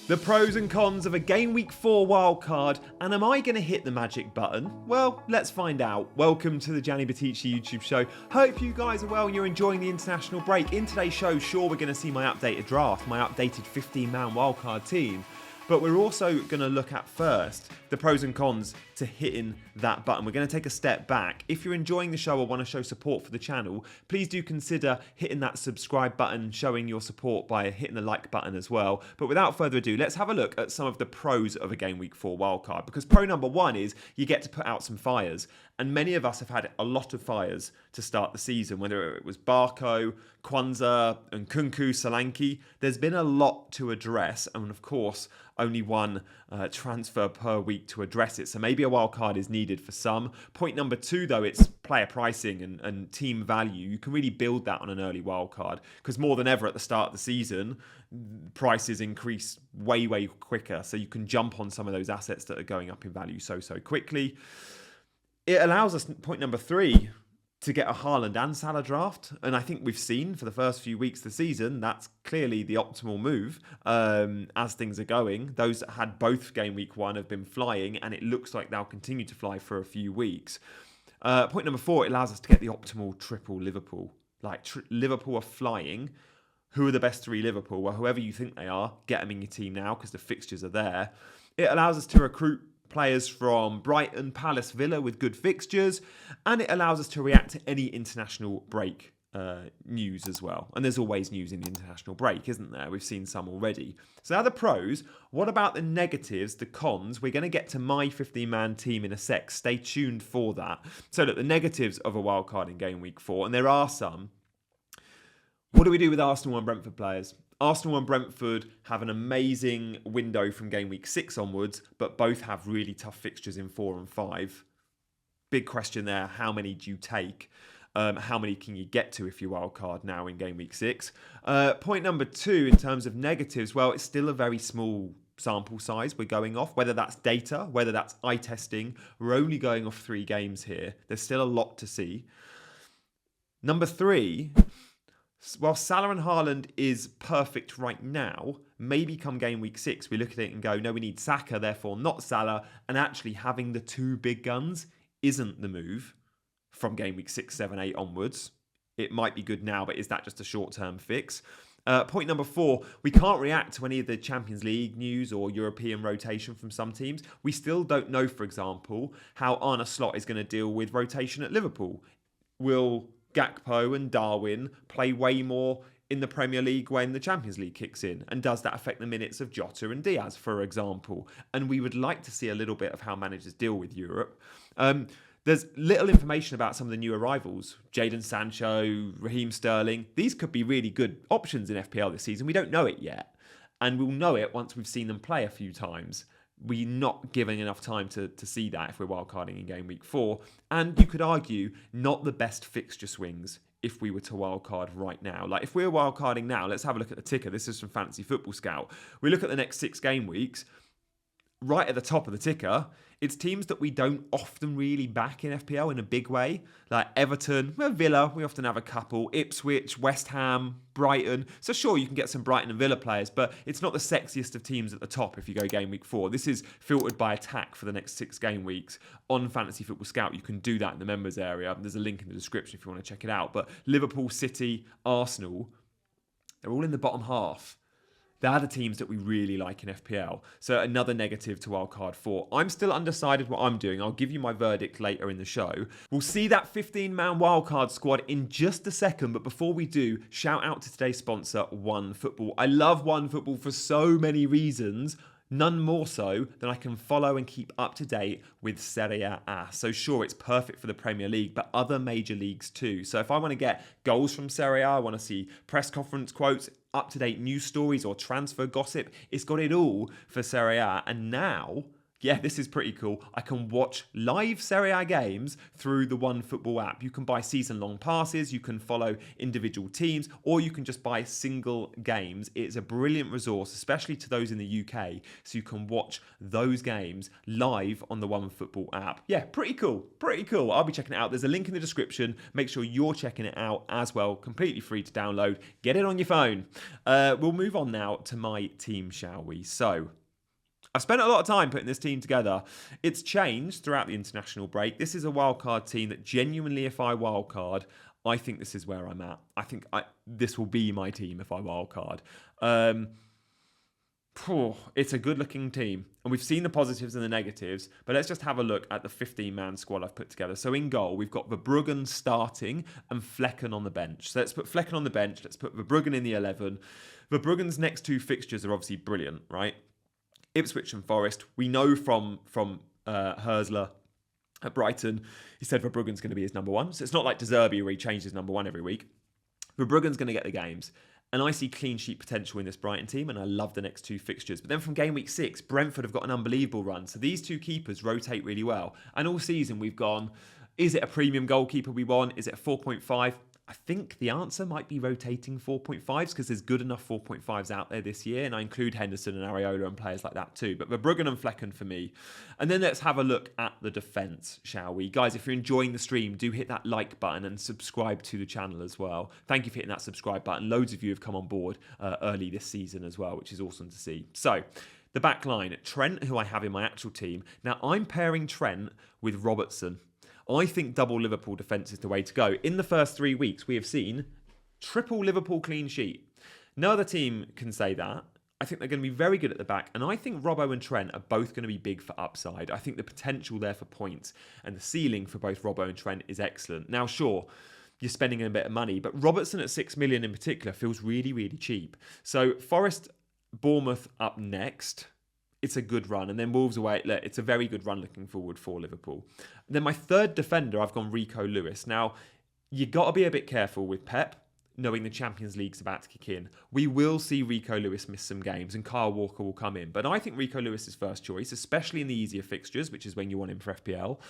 The pros and cons of a Game Week 4 wildcard, and am I going to hit the magic button? Well, let's find out. Welcome to the Gianni YouTube show. Hope you guys are well and you're enjoying the international break. In today's show, sure, we're going to see my updated draft, my updated 15-man wildcard team. But we're also going to look at first the pros and cons to hitting that button. We're going to take a step back. If you're enjoying the show or want to show support for the channel, please do consider hitting that subscribe button, showing your support by hitting the like button as well. But without further ado, let's have a look at some of the pros of a Game Week 4 wildcard. Because pro number one is you get to put out some fires. And many of us have had a lot of fires to start the season, whether it was Barco, Kwanzaa, and Kunku, Solanke. There's been a lot to address. And of course, only one transfer per week to address it. So maybe a wild card is needed for some. Point number two, though, it's player pricing and team value. You can really build that on an early wild card because more than ever at the start of the season, prices increase way quicker. So you can jump on some of those assets that are going up in value so quickly. It allows us, point number three, to get a Haaland and Salah draft. And I think we've seen for the first few weeks of the season, that's clearly the optimal move as things are going. Those that had both Game Week 1 have been flying, and it looks like they'll continue to fly for a few weeks. Point number four, it allows us to get the optimal triple Liverpool. Liverpool are flying. Who are the best three Liverpool? Well, whoever you think they are, get them in your team now because the fixtures are there. It allows us to recruit players from Brighton, Palace, Villa with good fixtures, and it allows us to react to any international break news as well. And there's always news in the international break, isn't there? We've seen some already. So now the pros. What about the negatives, the cons? We're going to get to my 15-man team in a sec. Stay tuned for that. So look, the negatives of a wildcard in Game Week 4, and there are some. What do we do with Arsenal and Brentford players? Arsenal and Brentford have an amazing window from Game Week 6 onwards, but both have really tough fixtures in 4 and 5. Big question there, how many do you take? How many can you get to if you wildcard now in Game Week 6? Point number two, in terms of negatives, well, it's still a very small sample size we're going off, whether that's data, whether that's eye testing. We're only going off 3 games here. There's still a lot to see. Number three, while Salah and Haaland is perfect right now, maybe come Game Week 6, we look at it and go, no, we need Saka, therefore not Salah. And actually having the 2 big guns isn't the move from Game Week 6, 7, 8 onwards. It might be good now, but is that just a short-term fix? Point number four, we can't react to any of the Champions League news or European rotation from some teams. We still don't know, for example, how Arne Slot is going to deal with rotation at Liverpool. Will Gakpo and Darwin play way more in the Premier League when the Champions League kicks in? And does that affect the minutes of Jota and Diaz, for example? And we would like to see a little bit of how managers deal with Europe. There's little information about some of the new arrivals. Jadon Sancho, Raheem Sterling. These could be really good options in FPL this season. We don't know it yet. And we'll know it once we've seen them play a few times. We're not giving enough time to see that if we're wildcarding in Game Week 4. And you could argue, not the best fixture swings if we were to wildcard right now. Like, if we're wildcarding now, let's have a look at the ticker. This is from Fantasy Football Scout. We look at the next 6 game weeks. Right at the top of the ticker, it's teams that we don't often really back in FPL in a big way. Like Everton, Villa, we often have a couple. Ipswich, West Ham, Brighton. So sure, you can get some Brighton and Villa players, but it's not the sexiest of teams at the top if you go Game Week 4. This is filtered by attack for the next 6 game weeks on Fantasy Football Scout. You can do that in the members area. There's a link in the description if you want to check it out. But Liverpool, City, Arsenal, they're all in the bottom half. They're the teams that we really like in FPL. So another negative to wildcard 4. I'm still undecided what I'm doing. I'll give you my verdict later in the show. We'll see that 15-man wildcard squad in just a second. But before we do, shout out to today's sponsor, OneFootball. I love OneFootball for so many reasons. None more so than I can follow and keep up to date with Serie A. So sure, it's perfect for the Premier League, but other major leagues too. So if I want to get goals from Serie A, I want to see press conference quotes, up-to-date news stories or transfer gossip, it's got it all for Serie A. And now Yeah, this is pretty cool. I can watch live Serie A games through the OneFootball app. You can buy season-long passes, you can follow individual teams, or you can just buy single games. It's a brilliant resource, especially to those in the UK, so you can watch those games live on the OneFootball app. Yeah, pretty cool, pretty cool. I'll be checking it out. There's a link in the description. Make sure you're checking it out as well. Completely free to download. Get it on your phone. We'll move on now to my team, shall we? So, I've spent a lot of time putting this team together. It's changed throughout the international break. This is a wildcard team that genuinely, if I wildcard, I think this is where I'm at. I think this will be my team if I wildcard. It's a good-looking team. And we've seen the positives and the negatives, but let's just have a look at the 15-man squad I've put together. So in goal, we've got Verbruggen starting and Flecken on the bench. So let's put Flecken on the bench. Let's put Verbruggen in the 11. Verbruggen's next two fixtures are obviously brilliant, right? Ipswich and Forest. We know from Hersler at Brighton, he said Verbruggen's going to be his number one. So it's not like De Zerbi where he changed his number one every week. Verbruggen's going to get the games. And I see clean sheet potential in this Brighton team, and I love the next two fixtures. But then from game week 6, Brentford have got an unbelievable run. So these two keepers rotate really well. And all season we've gone, is it a premium goalkeeper we want? Is it a 4.5? I think the answer might be rotating 4.5s because there's good enough 4.5s out there this year. And I include Henderson and Areola and players like that too. But Verbruggen and Flecken for me. And then let's have a look at the defence, shall we? Guys, if you're enjoying the stream, do hit that like button and subscribe to the channel as well. Thank you for hitting that subscribe button. Loads of you have come on board early this season as well, which is awesome to see. So, the back line, Trent, who I have in my actual team. Now, I'm pairing Trent with Robertson. I think double Liverpool defence is the way to go. In the first 3 weeks, we have seen triple Liverpool clean sheet. No other team can say that. I think they're going to be very good at the back. And I think Robbo and Trent are both going to be big for upside. I think the potential there for points and the ceiling for both Robbo and Trent is excellent. Now, sure, you're spending a bit of money, but Robertson at 6 million in particular feels really, really cheap. So Forest, Bournemouth up next. It's a good run. And then Wolves away. Look, it's a very good run looking forward for Liverpool. And then my third defender, I've gone Rico Lewis. Now, you got to be a bit careful with Pep, knowing the Champions League's about to kick in. We will see Rico Lewis miss some games and Kyle Walker will come in. But I think Rico Lewis is first choice, especially in the easier fixtures, which is when you want him for FPL.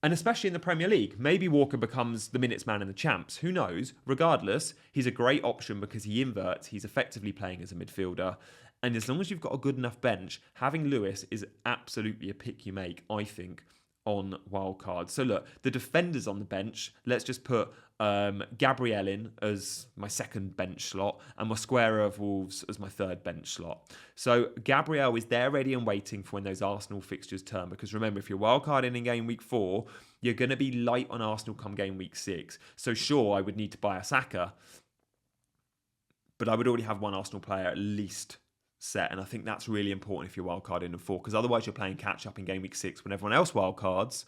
And especially in the Premier League. Maybe Walker becomes the minutes man in the champs. Who knows? Regardless, he's a great option because he inverts. He's effectively playing as a midfielder. And as long as you've got a good enough bench, having Lewis is absolutely a pick you make, I think, on wildcard. So look, the defenders on the bench, let's just put Gabriel in as my second bench slot and Mosquera of Wolves as my third bench slot. So Gabriel is there ready and waiting for when those Arsenal fixtures turn. Because remember, if you're wildcarding in game week 4, you're going to be light on Arsenal come game week 6. So sure, I would need to buy a Saka, but I would already have one Arsenal player at least set, and I think that's really important if you're wildcarding in 4, because otherwise you're playing catch up in game week 6 when everyone else wildcards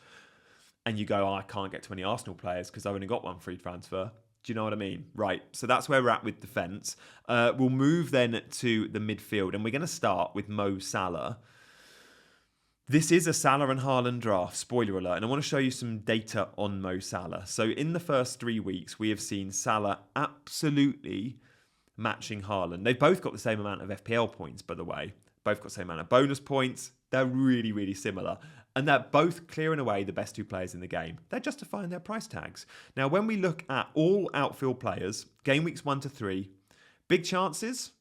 and you go, I can't get to any Arsenal players because I've only got one free transfer. Do you know what I mean? Right, so that's where we're at with defence. We'll move then to the midfield, and we're going to start with Mo Salah. This is a Salah and Haaland draft, spoiler alert, and I want to show you some data on Mo Salah. So in the first 3 weeks, we have seen Salah absolutely matching Haaland. They've both got the same amount of FPL points, by the way. Both got the same amount of bonus points. They're really, really similar. And they're both clearing away the best two players in the game. They're justifying their price tags. Now, when we look at all outfield players, game weeks 1 to 3, big chances,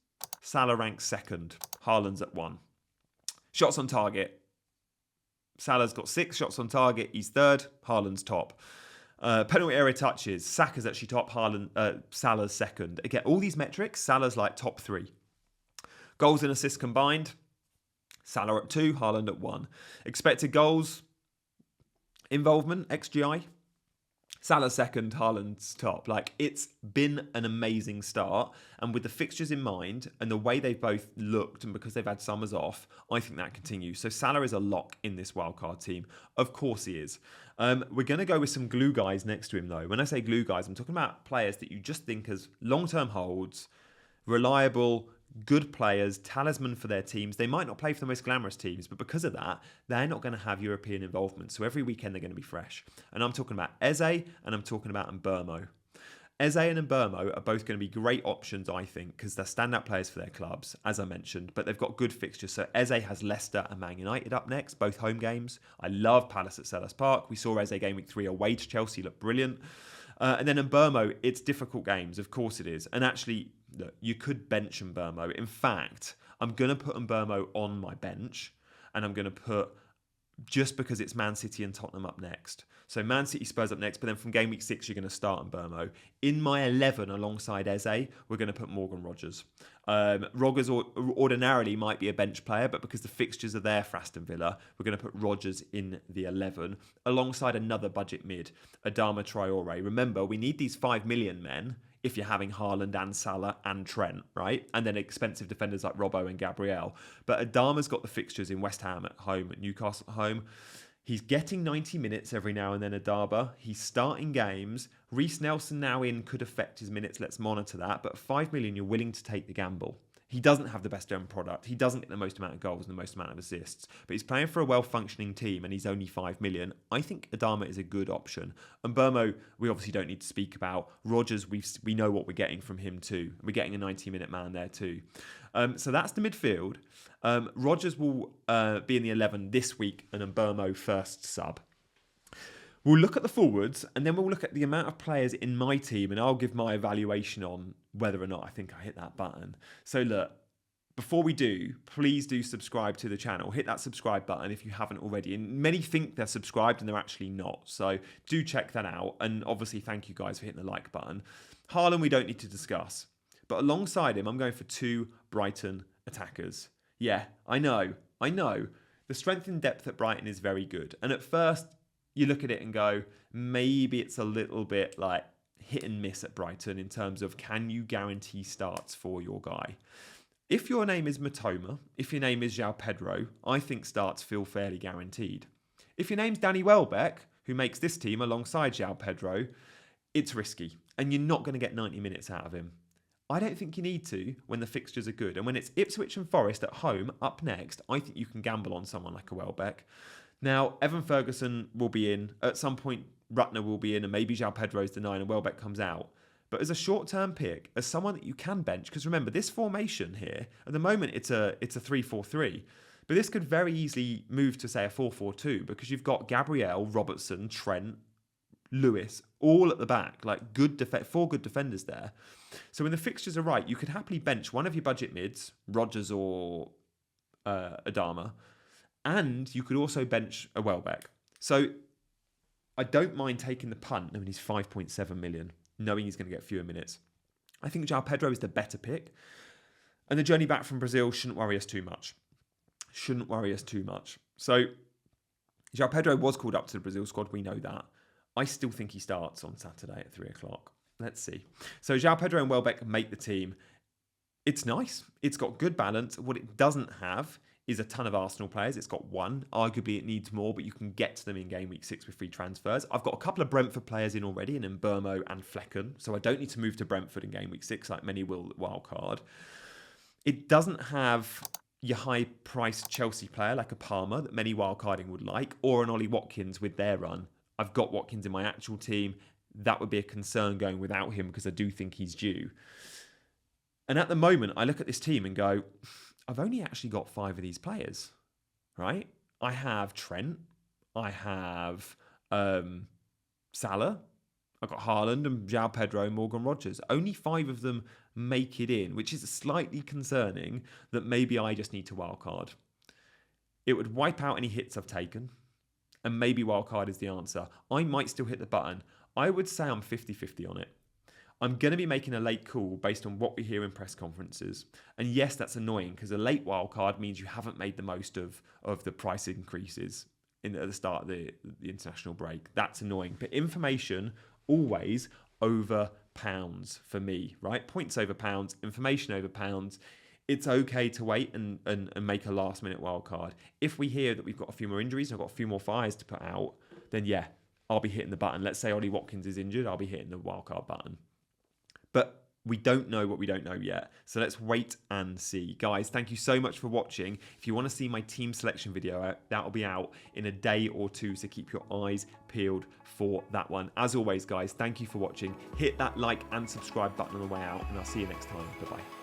Salah ranks second. Haaland's at 1. Shots on target. Salah's got 6 shots on target. He's third. Haaland's top. Penalty area touches. Saka's actually top. Salah's second. Again, all these metrics, Salah's like top 3. Goals and assists combined. Salah at 2, Haaland at 1. Expected goals, involvement, XGI. Salah second, Haaland's top. Like, it's been an amazing start. And with the fixtures in mind and the way they've both looked, and because they've had summers off, I think that continues. So Salah is a lock in this wildcard team. Of course he is. We're going to go with some glue guys next to him, though. When I say glue guys, I'm talking about players that you just think as long-term holds, reliable, good players, talisman for their teams. They might not play for the most glamorous teams, but because of that, they're not going to have European involvement. So every weekend they're going to be fresh. And I'm talking about Eze and I'm talking about Mbermo. Eze and Mbermo are both going to be great options, I think, because they're standout players for their clubs, as I mentioned, but they've got good fixtures. So Eze has Leicester and Man United up next, both home games. I love Palace at Selhurst Park. We saw Eze game week 3 away to Chelsea, look brilliant. And then Mbermo, it's difficult games, of course it is. And actually, look, you could bench Mbermo. In fact, I'm going to put Mbermo on my bench, and I'm going to put, just because it's Man City and Tottenham up next. So Man City, Spurs up next, but then from game week 6, you're going to start Mbermo. In my 11 alongside Eze, we're going to put Morgan Rogers. Rogers ordinarily might be a bench player, but because the fixtures are there for Aston Villa, we're going to put Rogers in the 11 alongside another budget mid, Adama Traore. Remember, we need these 5 million men if you're having Haaland and Salah and Trent, right? And then expensive defenders like Robbo and Gabriel. But Adama's got the fixtures in West Ham at home, at Newcastle at home. He's getting 90 minutes every now and then, Adama. He's starting games. Reece Nelson now in could affect his minutes. Let's monitor that. But 5 million, you're willing to take the gamble. He doesn't have the best end product. He doesn't get the most amount of goals and the most amount of assists. But he's playing for a well-functioning team and he's only 5 million. I think Adama is a good option. And Mbermo, we obviously don't need to speak about. Rogers, we know what we're getting from him too. We're getting a 90-minute man there too. So that's the midfield. Rogers will be in the 11 this week and Mbermo first sub. We'll look at the forwards and then we'll look at the amount of players in my team and I'll give my evaluation on whether or not I think I hit that button. So look, before we do, please do subscribe to the channel. Hit that subscribe button if you haven't already. And many think they're subscribed and they're actually not. So do check that out. And obviously, thank you guys for hitting the like button. Haaland, we don't need to discuss. But alongside him, I'm going for 2 Brighton attackers. Yeah, I know. The strength and depth at Brighton is very good. And at first, you look at it and go, maybe it's a little bit like hit and miss at Brighton in terms of can you guarantee starts for your guy? If your name is Matoma, if your name is João Pedro, I think starts feel fairly guaranteed. If your name's Danny Welbeck, who makes this team alongside João Pedro, it's risky and you're not going to get 90 minutes out of him. I don't think you need to when the fixtures are good. And when it's Ipswich and Forest at home up next, I think you can gamble on someone like a Welbeck. Now, Evan Ferguson will be in. At some point, Rutner will be in and maybe João Pedro's the 9 and Welbeck comes out. But as a short-term pick, as someone that you can bench, because remember, this formation here, at the moment, it's a 3-4-3. But this could very easily move to, say, a 4-4-2 because you've got Gabriel, Robertson, Trent, Lewis, all at the back, like 4 good defenders there. So when the fixtures are right, you could happily bench one of your budget mids, Rogers or Adama, and you could also bench a Welbeck. So I don't mind taking the punt knowing he's 5.7 million, knowing he's going to get fewer minutes. I think João Pedro is the better pick. And the journey back from Brazil shouldn't worry us too much. So João Pedro was called up to the Brazil squad. We know that. I still think he starts on Saturday at 3 o'clock. Let's see. So João Pedro and Welbeck make the team. It's nice. It's got good balance. What it doesn't have is a ton of Arsenal players. It's got 1. Arguably, it needs more, but you can get to them in game week 6 with free transfers. I've got a couple of Brentford players in already, in Mbermo and Flecken, so I don't need to move to Brentford in game week 6 like many will at wildcard. It doesn't have your high-priced Chelsea player like a Palmer that many wildcarding would like, or an Ollie Watkins with their run. I've got Watkins in my actual team. That would be a concern going without him because I do think he's due. And at the moment, I look at this team and go, I've only actually got 5 of these players, right? I have Trent. I have Salah. I've got Haaland and João Pedro and Morgan Rogers. Only 5 of them make it in, which is slightly concerning that maybe I just need to wildcard. It would wipe out any hits I've taken. And maybe wildcard is the answer. I might still hit the button. I would say I'm 50-50 on it. I'm going to be making a late call based on what we hear in press conferences. And yes, that's annoying because a late wildcard means you haven't made the most of the price increases at the start of the international break. That's annoying. But information always over pounds for me, right? Points over pounds, information over pounds. It's okay to wait and make a last-minute wildcard. If we hear that we've got a few more injuries and I've got a few more fires to put out, then yeah, I'll be hitting the button. Let's say Ollie Watkins is injured, I'll be hitting the wildcard button. But we don't know what we don't know yet. So let's wait and see. Guys, thank you so much for watching. If you want to see my team selection video, that'll be out in a day or two. So keep your eyes peeled for that one. As always, guys, thank you for watching. Hit that like and subscribe button on the way out, and I'll see you next time. Bye-bye.